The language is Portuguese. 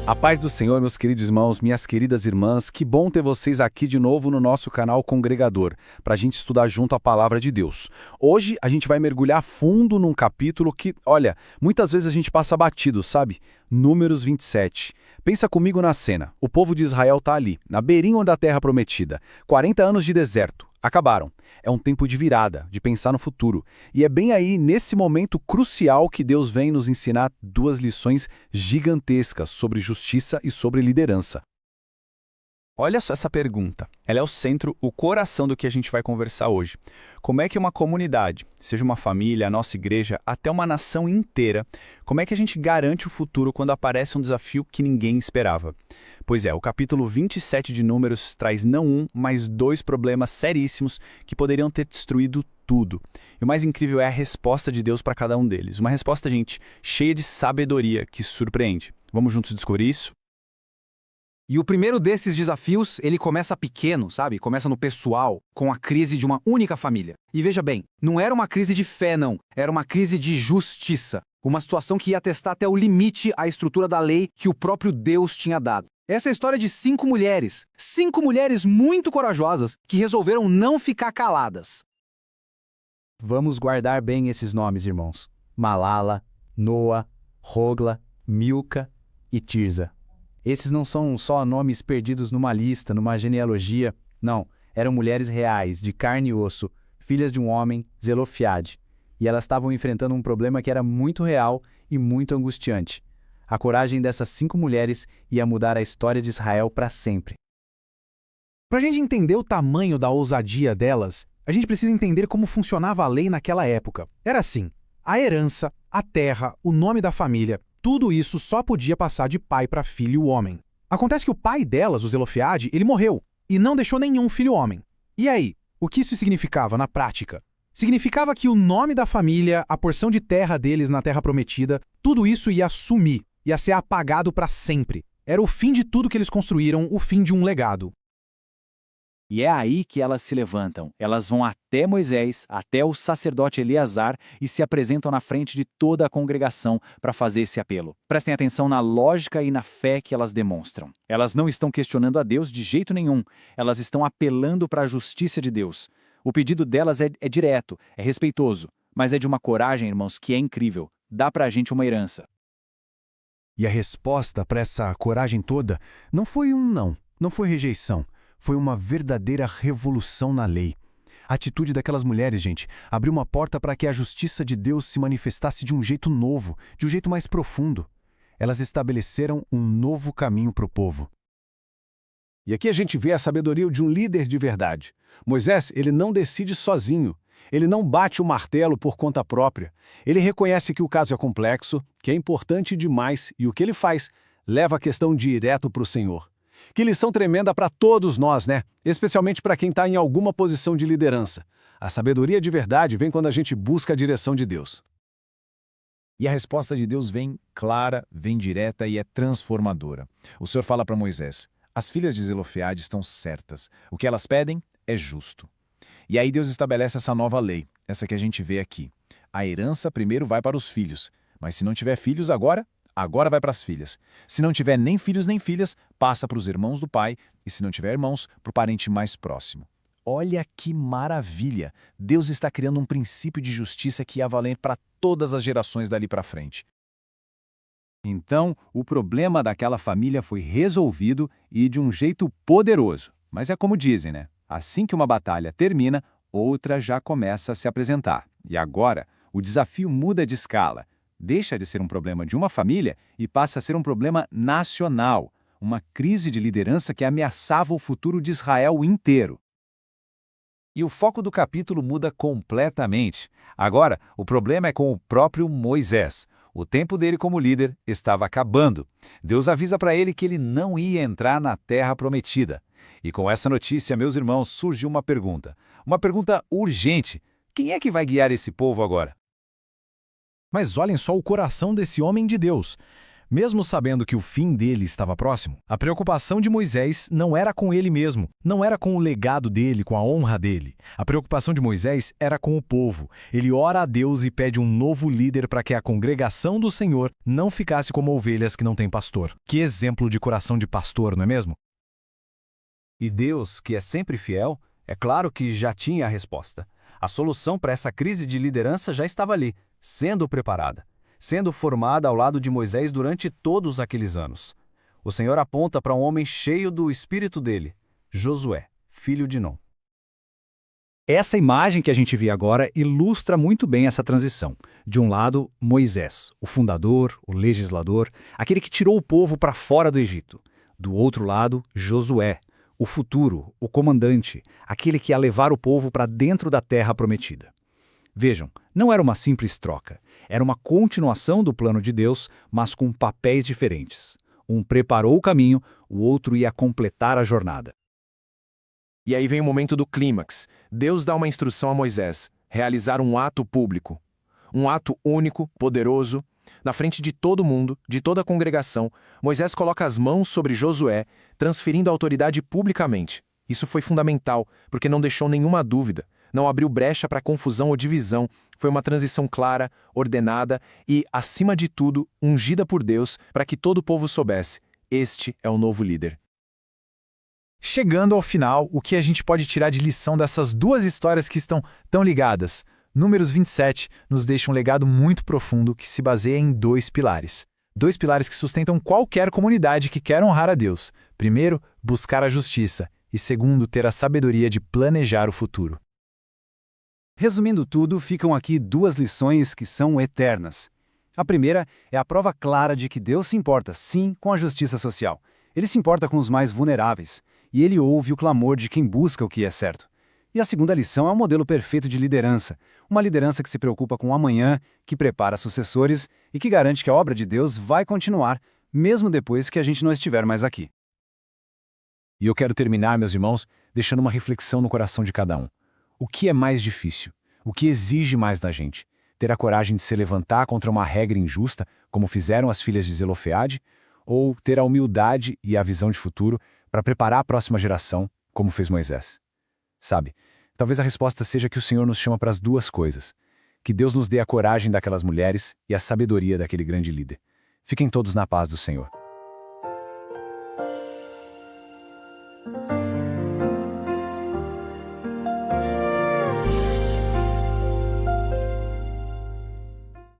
A paz do Senhor, meus queridos irmãos, minhas queridas irmãs, que bom ter vocês aqui de novo no nosso canal Congregador, para a gente estudar junto a Palavra de Deus. Hoje a gente vai mergulhar fundo num capítulo que, olha, muitas vezes a gente passa batido, sabe? Números 27. Pensa comigo na cena, o povo de Israel está ali, na beirinha da terra prometida, 40 anos de deserto. Acabaram. É um tempo de virada, de pensar no futuro. E é bem aí, nesse momento crucial, que Deus vem nos ensinar duas lições gigantescas sobre justiça e sobre liderança. Olha só essa pergunta. Ela é o centro, o coração do que a gente vai conversar hoje. Como é que uma comunidade, seja uma família, a nossa igreja, até uma nação inteira, como é que a gente garante o futuro quando aparece um desafio que ninguém esperava? Pois é, o capítulo 27 de Números traz não um, mas dois problemas seríssimos que poderiam ter destruído tudo. E o mais incrível é a resposta de Deus para cada um deles. Uma resposta, gente, cheia de sabedoria que surpreende. Vamos juntos descobrir isso? E o primeiro desses desafios, ele começa pequeno, sabe? Começa no pessoal, com a crise de uma única família. E veja bem, não era uma crise de fé, não. Era uma crise de justiça. Uma situação que ia testar até o limite a estrutura da lei que o próprio Deus tinha dado. Essa é a história de 5 mulheres. 5 mulheres muito corajosas que resolveram não ficar caladas. Vamos guardar bem esses nomes, irmãos. Malala, Noa, Hogla, Milca e Tirza. Esses não são só nomes perdidos numa lista, numa genealogia. Não, eram mulheres reais, de carne e osso, filhas de um homem, Zelofiade. E elas estavam enfrentando um problema que era muito real e muito angustiante. A coragem dessas 5 mulheres ia mudar a história de Israel para sempre. Para a gente entender o tamanho da ousadia delas, a gente precisa entender como funcionava a lei naquela época. Era assim, a herança, a terra, o nome da família, tudo isso só podia passar de pai para filho homem. Acontece que o pai delas, o Zelofiade, ele morreu e não deixou nenhum filho homem. E aí, o que isso significava na prática? Significava que o nome da família, a porção de terra deles na Terra Prometida, tudo isso ia sumir, ia ser apagado para sempre. Era o fim de tudo que eles construíram, o fim de um legado. E é aí que elas se levantam. Elas vão até Moisés, até o sacerdote Eleazar e se apresentam na frente de toda a congregação para fazer esse apelo. Prestem atenção na lógica e na fé que elas demonstram. Elas não estão questionando a Deus de jeito nenhum. Elas estão apelando para a justiça de Deus. O pedido delas é direto, é respeitoso, mas é de uma coragem, irmãos, que é incrível. Dá para a gente uma herança. E a resposta para essa coragem toda não foi um não foi rejeição. Foi uma verdadeira revolução na lei. A atitude daquelas mulheres, gente, abriu uma porta para que a justiça de Deus se manifestasse de um jeito novo, de um jeito mais profundo. Elas estabeleceram um novo caminho para o povo. E aqui a gente vê a sabedoria de um líder de verdade. Moisés, ele não decide sozinho. Ele não bate o martelo por conta própria. Ele reconhece que o caso é complexo, que é importante demais, e o que ele faz? Leva a questão direto para o Senhor. Que lição tremenda para todos nós, né? Especialmente para quem está em alguma posição de liderança. A sabedoria de verdade vem quando a gente busca a direção de Deus. E a resposta de Deus vem clara, vem direta e é transformadora. O Senhor fala para Moisés, as filhas de Zelofiade estão certas. O que elas pedem é justo. E aí Deus estabelece essa nova lei, essa que a gente vê aqui. A herança primeiro vai para os filhos, mas se não tiver filhos agora vai para as filhas. Se não tiver nem filhos nem filhas, passa para os irmãos do pai, e se não tiver irmãos, para o parente mais próximo. Olha que maravilha! Deus está criando um princípio de justiça que ia valer para todas as gerações dali para frente. Então, o problema daquela família foi resolvido e de um jeito poderoso. Mas é como dizem, né? Assim que uma batalha termina, outra já começa a se apresentar. E agora, o desafio muda de escala. Deixa de ser um problema de uma família e passa a ser um problema nacional, uma crise de liderança que ameaçava o futuro de Israel inteiro. E o foco do capítulo muda completamente. Agora, o problema é com o próprio Moisés. O tempo dele como líder estava acabando. Deus avisa para ele que ele não ia entrar na Terra Prometida. E com essa notícia, meus irmãos, surge uma pergunta urgente. Quem é que vai guiar esse povo agora? Mas olhem só o coração desse homem de Deus. mesmo sabendo que o fim dele estava próximo. A preocupação de Moisés não era com ele mesmo, não era com o legado dele, com a honra dele. A preocupação de Moisés era com o povo. Ele ora a Deus e pede um novo líder para que a congregação do Senhor não ficasse como ovelhas que não têm pastor. Que exemplo de coração de pastor, não é mesmo? E Deus, que é sempre fiel, é claro que já tinha a resposta. A solução para essa crise de liderança já estava ali, sendo preparada, sendo formada ao lado de Moisés durante todos aqueles anos. O Senhor aponta para um homem cheio do espírito dele, Josué, filho de Num. Essa imagem que a gente vê agora ilustra muito bem essa transição. De um lado, Moisés, o fundador, o legislador, aquele que tirou o povo para fora do Egito. Do outro lado, Josué, o futuro, o comandante, aquele que ia levar o povo para dentro da terra prometida. Vejam, não era uma simples troca, era uma continuação do plano de Deus, mas com papéis diferentes. Um preparou o caminho, o outro ia completar a jornada. E aí vem o momento do clímax. Deus dá uma instrução a Moisés, realizar um ato público. Um ato único, poderoso. Na frente de todo mundo, de toda a congregação, Moisés coloca as mãos sobre Josué, transferindo a autoridade publicamente. Isso foi fundamental, porque não deixou nenhuma dúvida, não abriu brecha para confusão ou divisão. Foi uma transição clara, ordenada e, acima de tudo, ungida por Deus para que todo o povo soubesse: este é o novo líder. Chegando ao final, o que a gente pode tirar de lição dessas duas histórias que estão tão ligadas? Números 27 nos deixa um legado muito profundo que se baseia em dois pilares. Dois pilares que sustentam qualquer comunidade que quer honrar a Deus. Primeiro, buscar a justiça. E segundo, ter a sabedoria de planejar o futuro. Resumindo tudo, ficam aqui duas lições que são eternas. A primeira é a prova clara de que Deus se importa, sim, com a justiça social. Ele se importa com os mais vulneráveis. E ele ouve o clamor de quem busca o que é certo. E a segunda lição é o modelo perfeito de liderança. Uma liderança que se preocupa com o amanhã, que prepara sucessores e que garante que a obra de Deus vai continuar, mesmo depois que a gente não estiver mais aqui. E eu quero terminar, meus irmãos, deixando uma reflexão no coração de cada um. O que é mais difícil? O que exige mais da gente? Ter a coragem de se levantar contra uma regra injusta, como fizeram as filhas de Zelofeade? Ou ter a humildade e a visão de futuro para preparar a próxima geração, como fez Moisés? Sabe, talvez a resposta seja que o Senhor nos chama para as duas coisas. Que Deus nos dê a coragem daquelas mulheres e a sabedoria daquele grande líder. Fiquem todos na paz do Senhor.